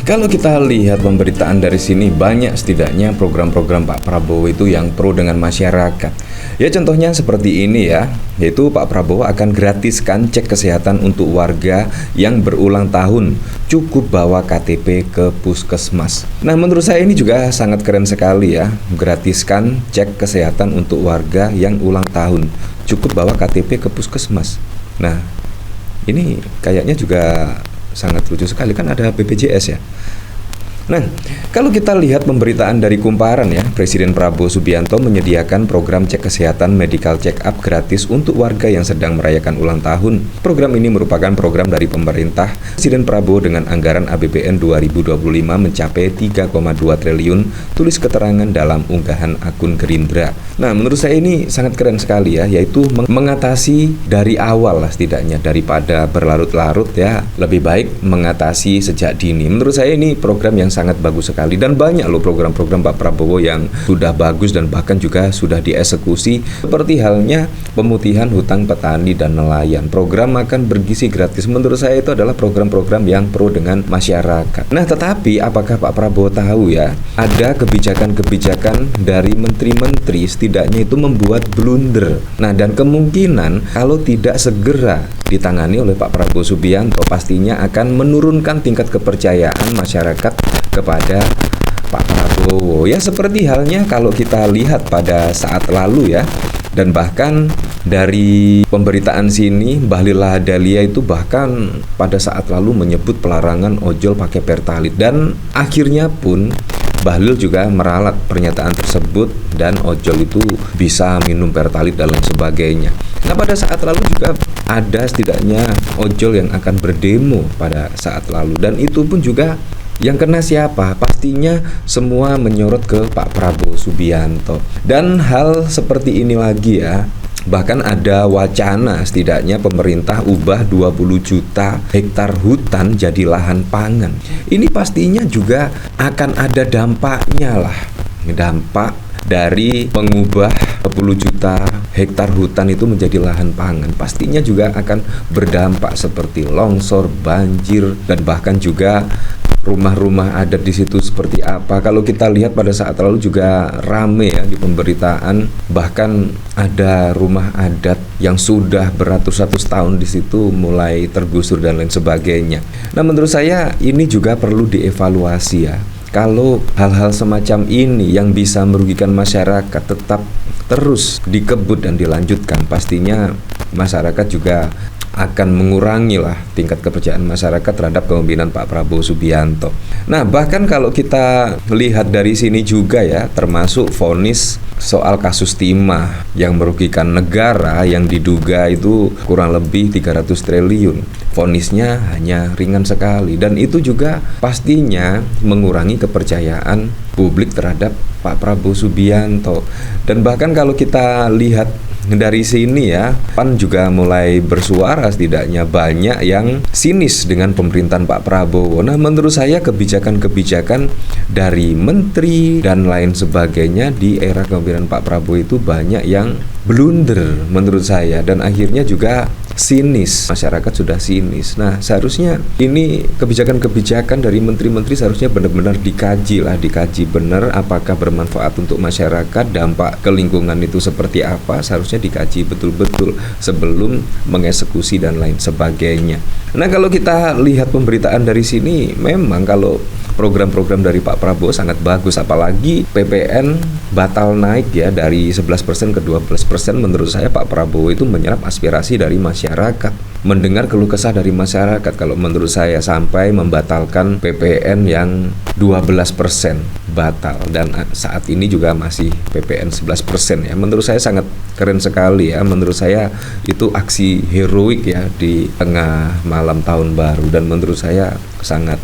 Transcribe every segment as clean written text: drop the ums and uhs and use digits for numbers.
Kalau kita lihat pemberitaan dari sini, banyak setidaknya program-program Pak Prabowo itu yang pro dengan masyarakat. Ya contohnya seperti ini ya, yaitu Pak Prabowo akan gratiskan cek kesehatan untuk warga yang berulang tahun. Cukup bawa KTP ke puskesmas. Nah menurut saya ini juga sangat keren sekali ya, gratiskan cek kesehatan untuk warga yang ulang tahun. Cukup bawa KTP ke puskesmas. Nah ini kayaknya juga sangat lucu sekali, kan ada BPJS ya. Nah, kalau kita lihat pemberitaan dari Kumparan ya, Presiden Prabowo Subianto menyediakan program cek kesehatan medical check up gratis untuk warga yang sedang merayakan ulang tahun. Program ini merupakan program dari pemerintah Presiden Prabowo dengan anggaran APBN 2025 mencapai 3,2 triliun, tulis keterangan dalam unggahan akun Gerindra. Nah, menurut saya ini sangat keren sekali ya, yaitu mengatasi dari awal lah setidaknya, daripada berlarut-larut ya, lebih baik mengatasi sejak dini. Menurut saya ini program yang sangat bagus sekali, dan banyak loh program-program Pak Prabowo yang sudah bagus dan bahkan juga sudah dieksekusi, seperti halnya pemutihan hutang petani dan nelayan, program makan bergizi gratis. Menurut saya itu adalah program-program yang pro dengan masyarakat. Nah tetapi apakah Pak Prabowo tahu ya, ada kebijakan-kebijakan dari menteri-menteri setidaknya itu membuat blunder. Nah dan kemungkinan kalau tidak segera ditangani oleh Pak Prabowo Subianto, pastinya akan menurunkan tingkat kepercayaan masyarakat kepada Pak Prabowo. Ya seperti halnya kalau kita lihat pada saat lalu ya, dan bahkan dari pemberitaan sini Bahlil Lahadalia itu bahkan pada saat lalu menyebut pelarangan ojol pakai pertalite, dan akhirnya pun Bahlil juga meralat pernyataan tersebut dan ojol itu bisa minum pertalite dan lain sebagainya. Nah pada saat lalu juga ada setidaknya ojol yang akan berdemo pada saat lalu, dan itu pun juga yang kena siapa? Pastinya semua menyorot ke Pak Prabowo Subianto. Dan hal seperti ini lagi ya, bahkan ada wacana setidaknya pemerintah ubah 20 juta hektar hutan jadi lahan pangan. Ini pastinya juga akan ada dampaknya lah. Dampak dari mengubah 20 juta hektar hutan itu menjadi lahan pangan, pastinya juga akan berdampak seperti longsor, banjir, dan bahkan juga rumah-rumah adat di situ seperti apa. Kalau kita lihat pada saat lalu juga rame ya di pemberitaan, bahkan ada rumah adat yang sudah beratus-ratus tahun di situ mulai tergusur dan lain sebagainya. Nah menurut saya ini juga perlu dievaluasi ya. Kalau hal-hal semacam ini yang bisa merugikan masyarakat tetap terus dikebut dan dilanjutkan, pastinya masyarakat juga akan mengurangi lah tingkat kepercayaan masyarakat terhadap kepemimpinan Pak Prabowo Subianto. Nah bahkan kalau kita lihat dari sini juga ya, termasuk vonis soal kasus timah yang merugikan negara yang diduga itu kurang lebih 300 triliun. Vonisnya hanya ringan sekali, dan itu juga pastinya mengurangi kepercayaan publik terhadap Pak Prabowo Subianto. Dan bahkan kalau kita lihat dari sini ya, PAN juga mulai bersuara, setidaknya banyak yang sinis dengan pemerintahan Pak Prabowo. Nah menurut saya kebijakan-kebijakan dari menteri dan lain sebagainya di era kepemimpinan Pak Prabowo itu banyak yang blunder menurut saya, dan akhirnya juga sinis, masyarakat sudah sinis. Nah seharusnya ini kebijakan-kebijakan dari menteri-menteri seharusnya benar-benar dikaji benar apakah bermanfaat untuk masyarakat, dampak ke lingkungan itu seperti apa, seharusnya dikaji betul-betul sebelum mengeksekusi dan lain sebagainya. Nah kalau kita lihat pemberitaan dari sini, memang kalau program-program dari Pak Prabowo sangat bagus, apalagi PPN batal naik ya dari 11% ke 12%. Menurut saya Pak Prabowo itu menyerap aspirasi dari masyarakat, mendengar keluh kesah dari masyarakat. Kalau menurut saya sampai membatalkan PPN yang 12% batal, dan saat ini juga masih PPN 11% ya. Menurut saya sangat keren sekali ya. Menurut saya itu aksi heroik ya di tengah malam tahun baru, dan menurut saya sangat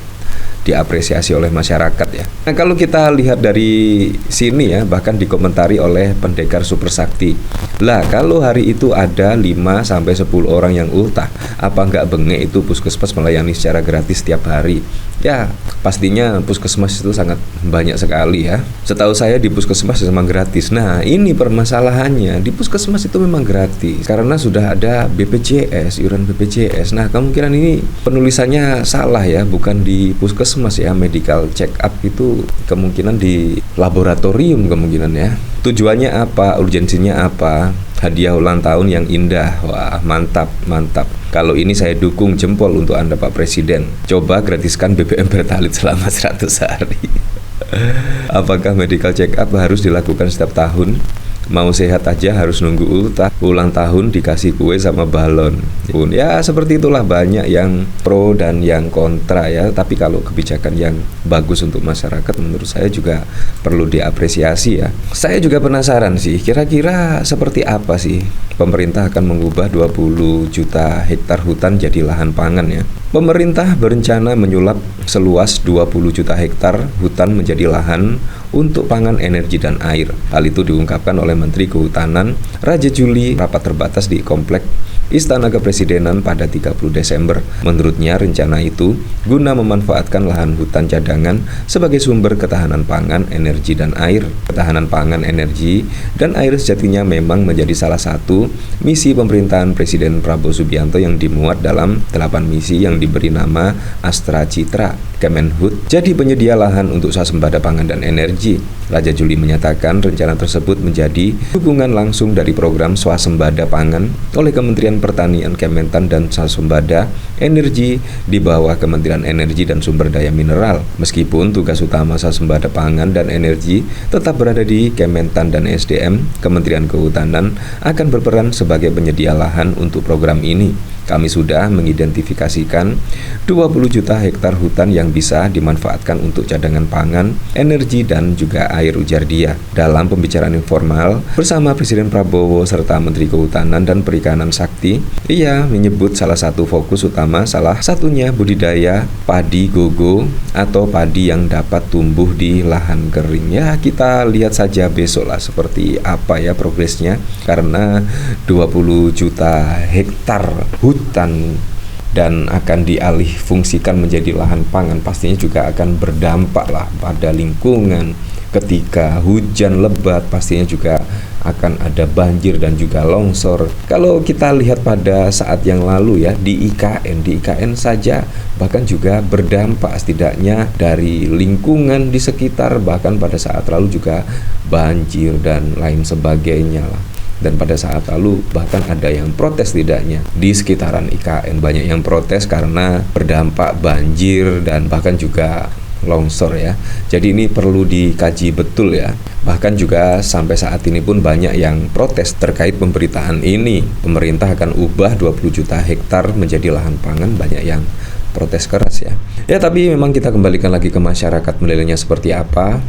diapresiasi oleh masyarakat ya. Nah, kalau kita lihat dari sini ya, bahkan dikomentari oleh pendekar super sakti. Lah, kalau hari itu ada 5 sampai 10 orang yang ultah, apa nggak bengek itu puskesmas melayani secara gratis setiap hari? Ya, pastinya puskesmas itu sangat banyak sekali ya. Setahu saya di puskesmas memang gratis. Nah, ini permasalahannya. Di puskesmas itu memang gratis karena sudah ada BPJS, iuran BPJS. Nah, kemungkinan ini penulisannya salah ya, bukan di puskesmas ya. Medical check up itu kemungkinan di laboratorium kemungkinan ya. Tujuannya apa? Urgensinya apa? Hadiah ulang tahun yang indah. Wah, mantap, mantap. Kalau ini saya dukung jempol untuk Anda Pak Presiden. Coba gratiskan BBM Pertalite selama 100 hari. Apakah medical check up harus dilakukan setiap tahun? Mau sehat aja harus nunggu ultah, ulang tahun dikasih kue sama balon. Ya seperti itulah, banyak yang pro dan yang kontra ya. Tapi kalau kebijakan yang bagus untuk masyarakat menurut saya juga perlu diapresiasi ya. Saya juga penasaran sih, kira-kira seperti apa sih pemerintah akan mengubah 20 juta hektar hutan jadi lahan pangan ya. Pemerintah berencana menyulap seluas 20 juta hektar hutan menjadi lahan untuk pangan, energi, dan air. Hal itu diungkapkan oleh Menteri Kehutanan Raja Juli rapat terbatas di Komplek Istana Kepresidenan pada 30 Desember. Menurutnya rencana itu guna memanfaatkan lahan hutan cadangan sebagai sumber ketahanan pangan, energi, dan air. Ketahanan pangan, energi, dan air sejatinya memang menjadi salah satu misi pemerintahan Presiden Prabowo Subianto yang dimuat dalam 8 misi yang diberi nama Astra Citra Kemenhut, jadi penyedia lahan untuk swasembada pangan dan energi. Raja Juli menyatakan rencana tersebut menjadi dukungan langsung dari program swasembada pangan oleh Kementerian Pertanian, Kementan, dan Swasembada Energi di bawah Kementerian Energi dan Sumber Daya Mineral. Meskipun tugas utama swasembada pangan dan energi tetap berada di Kementan dan SDM, Kementerian Kehutanan akan berperan sebagai penyedia lahan untuk program ini. Kami sudah mengidentifikasikan 20 juta hektar hutan yang bisa dimanfaatkan untuk cadangan pangan, energi, dan juga air, ujar dia. Dalam pembicaraan informal bersama Presiden Prabowo serta Menteri Kehutanan dan Perikanan Sakti, ia menyebut salah satu fokus utama salah satunya budidaya padi gogo atau padi yang dapat tumbuh di lahan kering. Ya, kita lihat saja besok lah seperti apa ya progresnya, karena 20 juta hektar hutan dan akan dialih fungsikan menjadi lahan pangan pastinya juga akan berdampak lah pada lingkungan. Ketika hujan lebat pastinya juga akan ada banjir dan juga longsor. Kalau kita lihat pada saat yang lalu ya di IKN saja bahkan juga berdampak setidaknya dari lingkungan di sekitar, bahkan pada saat lalu juga banjir dan lain sebagainya lah. Dan pada saat lalu bahkan ada yang protes tidaknya di sekitaran IKN, banyak yang protes karena berdampak banjir dan bahkan juga longsor ya. Jadi ini perlu dikaji betul ya. Bahkan juga sampai saat ini pun banyak yang protes terkait pemberitaan ini. Pemerintah akan ubah 20 juta hektar menjadi lahan pangan, banyak yang protes keras ya. Ya tapi memang kita kembalikan lagi ke masyarakat menilainya seperti apa.